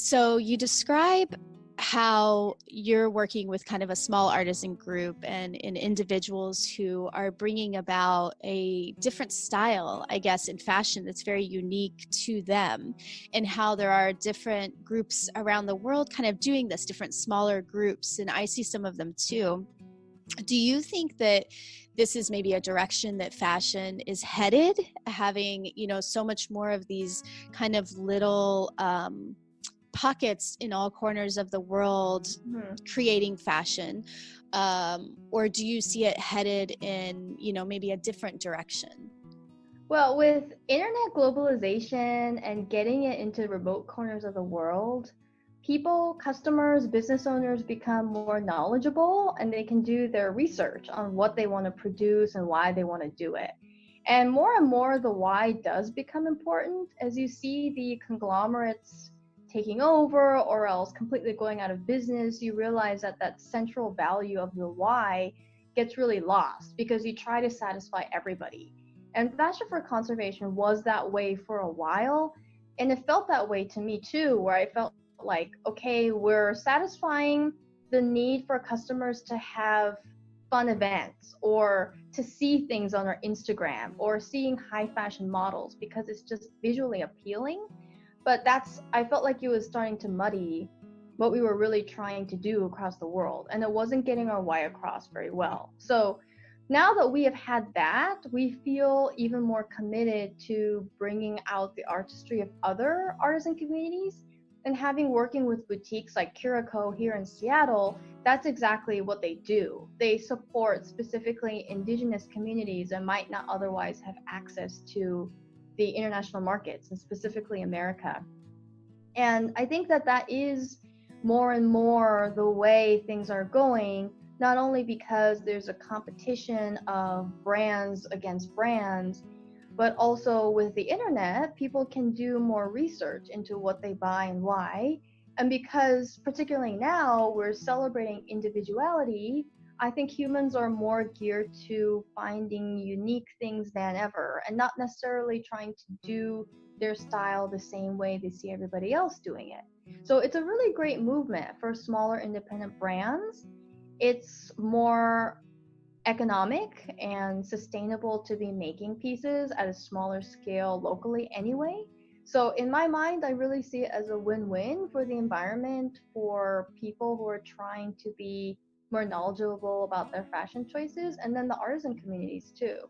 So you describe how you're working with kind of a small artisan group and individuals who are bringing about a different style, I guess, in fashion that's very unique to them, and how there are different groups around the world kind of doing this, different smaller groups, and I see some of them too. Do you think that this is maybe a direction that fashion is headed, having, so much more of these kind of little pockets in all corners of the world creating fashion? Or do you see it headed in, maybe a different direction? Well, with internet globalization and getting it into remote corners of the world, people, customers, business owners become more knowledgeable and they can do their research on what they want to produce and why they want to do it. And more, the why does become important as you see the conglomerates taking over or else completely going out of business. You realize that that central value of the why gets really lost because you try to satisfy everybody. And fashion for conservation was that way for a while. And it felt that way to me too, where I felt like, okay, we're satisfying the need for customers to have fun events or to see things on our Instagram or seeing high fashion models because it's just visually appealing. But I felt like it was starting to muddy what we were really trying to do across the world. And it wasn't getting our why across very well. So now that we have had that, we feel even more committed to bringing out the artistry of other artisan communities and working with boutiques like Kiriko here in Seattle. That's exactly what they do. They support specifically indigenous communities that might not otherwise have access to the international markets and specifically America. And I think that is more and more the way things are going, not only because there's a competition of brands against brands, but also with the internet, people can do more research into what they buy and why. And because particularly now we're celebrating individuality, I think humans are more geared to finding unique things than ever and not necessarily trying to do their style the same way they see everybody else doing it. So it's a really great movement for smaller independent brands. It's more economic and sustainable to be making pieces at a smaller scale locally anyway. So in my mind, I really see it as a win-win for the environment, for people who are trying to be more knowledgeable about their fashion choices, and then the artisan communities too.